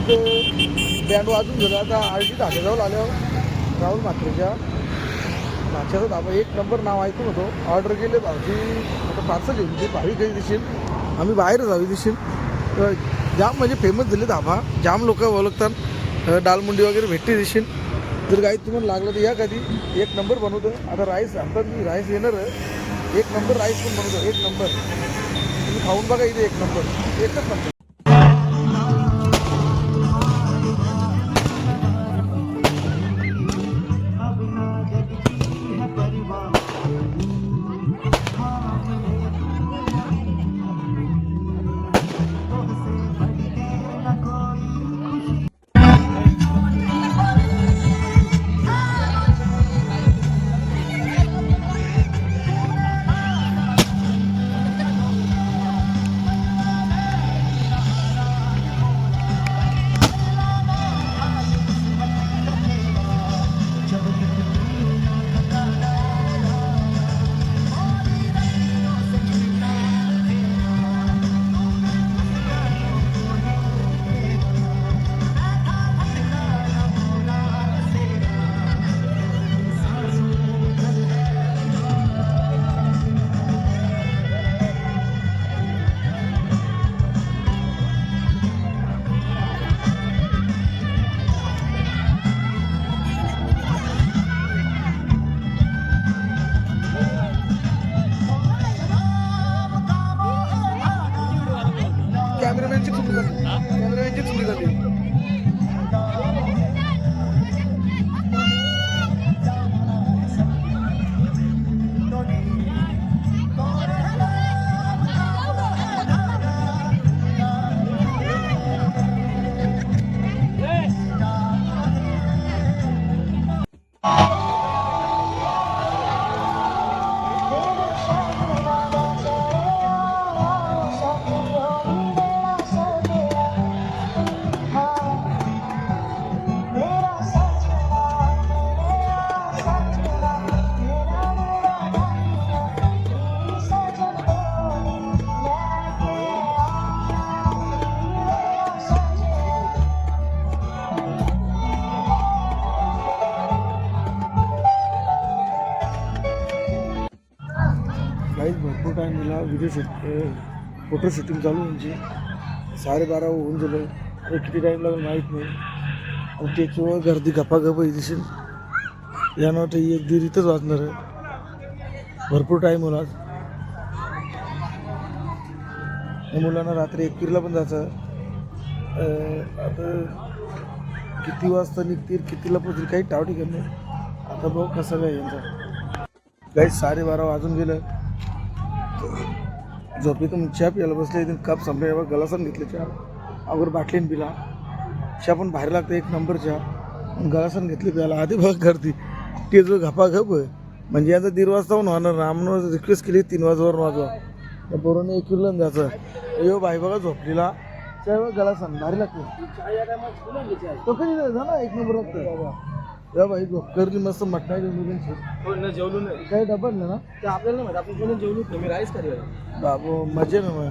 Band वाजून गेलं. आता आरटी धाब्याजवळ आल्यावर राहुल म्हात्रेच्या नाश्त्याचा धाबा एक नंबर नाव ऐकून होतो. ऑर्डर केले भाऊजी, आता पार्सल घेऊन ते भावी काही दिसेल, आम्ही बाहेर जावी दिसेल. जाम म्हणजे फेमस झाले धाबा, जाम लोक ओळखतात, दालमुंडी वगैरे भेटते दिसेल. जर काही तुम्हाला लागलं तर या कधी, एक नंबर बनवतो. आता राईस सांगतात मी राईस येणार, एक नंबर राईस पण बनवतो, एक नंबर. तुम्ही खाऊन बघा इथे, एक नंबर, एकच नंबर. कॅमेरामॅनची चुकी झाली, कॅमेरामॅनची चुकी झाली. काहीच भरपूर टाईम दिला, फोटो शूटिंग चालू यांची. 12:30 होऊन गेलं. अरे किती टाईम लागेल माहीत नाही. आणि त्याच्यावर गर्दी गपागप दिसेल. यानं वाटतं 1-1:30 इथंच वाजणार आहे. भरपूर टाईम होला. या मुलांना रात्री 1 पण जायचं. आता किती वाजता निघतील, कितीला पोचतील काही टाव ठिकाण नाही. आता भाऊ कसं काय यांचा. काही 12:30 वाजून गेलं. झोपेतून चहा प्यायला बसले, इथून कप संपल्यावर गलासन घेतले चहा, अगोदर बाटलीन पिला. चहा पण बाहेर लागतं, एक नंबर चहा. गलासन घेतली प्यायला. आधी बघ गर्दी, ते जो घपाघप म्हणजे आता 1:30 वाजता पण होणार ना. आम्हाला रिक्वेस्ट केली 3 वाजवर वाजवा. त्या पोरांनी 1 जायचं. अयो बाई बघा झोपलीला, चहा गलासन भारी लागते. तो कधी झाला एक नंबर लागतं. या बाई करली मस्त मटणाची मुलींची. जेवलो नाही काही डबल ना, ते आपल्याला माहिती. आपण कोणी जेवलो नाही, मी राईस करी बाबू मजे ना. मग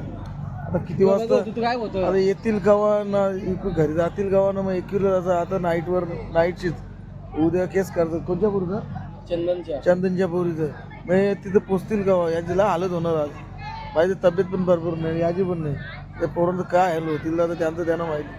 आता किती वाजता काय होतं, आता येतील गावा ना, घरी जातील गावा ना. मग 1 जायचं. आता नाईटचीच उद्या केस करतात. कोणत्या पोरीचं, चंदनच्या पोरीचं. मग तिथं पोचतील गावा, यांची हालत होणार आज. पाहिजे तब्येत पण भरपूर नाही, याची पण नाही. त्या पोरांचं काय हॅलो होतील आता त्यांचं त्यांना माहिती.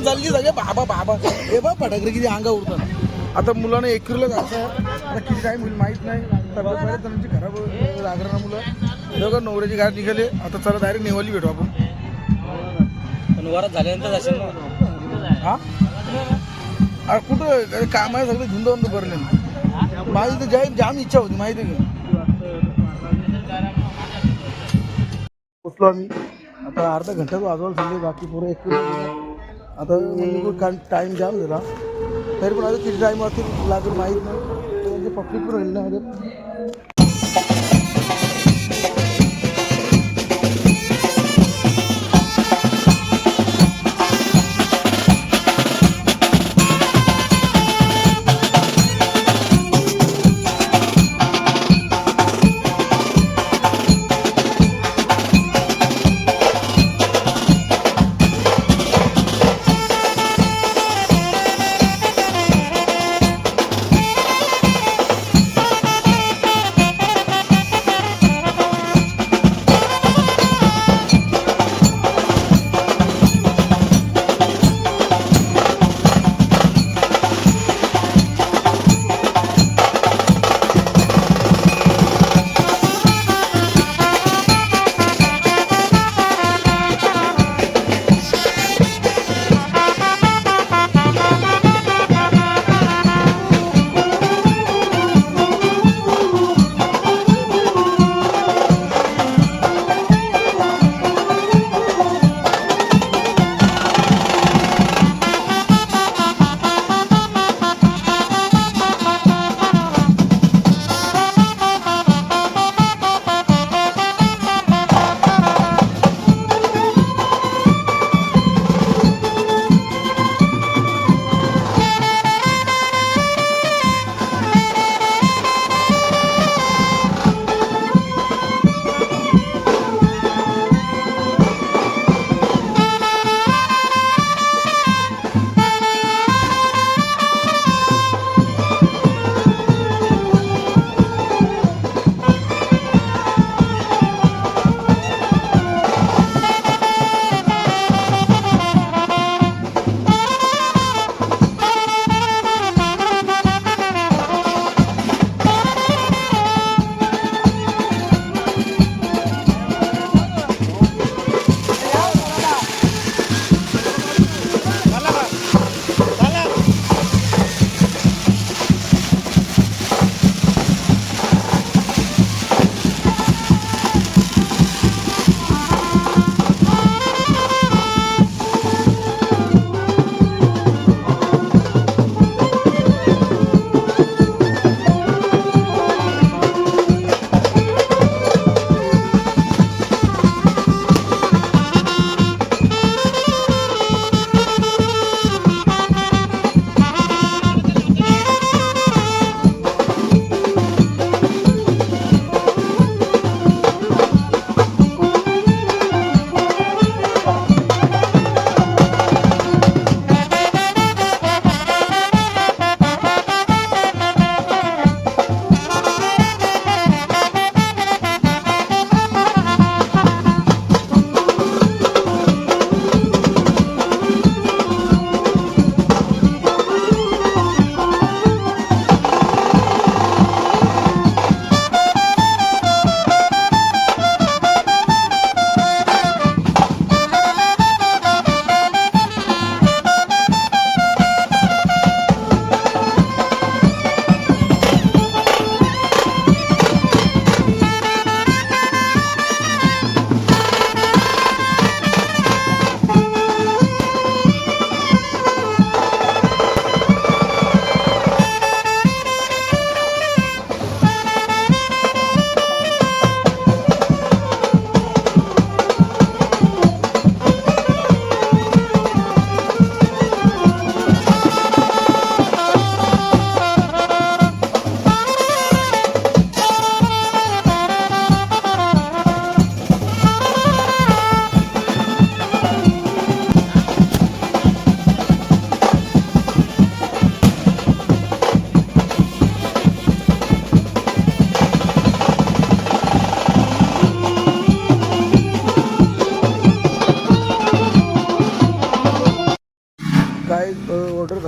चालली सगळे बाबा बाबा हे बा फटाकडे किती अंगा उडतात. आता मुलांना एकरीला जायचं आहे. आता किती टाईम होईल माहीत नाही. तब्येत पाहिजे त्यांची खराब लागणार ना मुलं दोघं नवऱ्याची गाडी निघाले. आता चला डायरेक्ट नेवाली भेटू आपण. पण वरात झाल्यानंतर असेल ना. हा अरे कुठं काम आहे सगळे धुंद भरले. माझी तर जाम इच्छा होती माहिती आहे का. पोचलो आम्ही. आता अर्धा घंटा तो वाजवायला चालले. बाकी पुरं एक आता म्हणजे टाईम जाम झाला. तरी पण आता किती टाईम वाजतील लागेल माहीत नाही. म्हणजे पब्लिक पण राहील ना.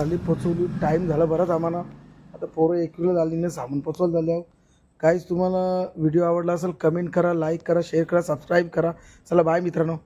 झाली पोचवली. टाईम झाला बराच आम्हाला. आता पोरं एकविला झाली नाही, सामान पोचवलं झाल्यावर. काहीच तुम्हाला व्हिडिओ आवडला असेल कमेंट करा, लाईक करा, शेअर करा, सबस्क्राईब करा. चला बाय मित्रांनो.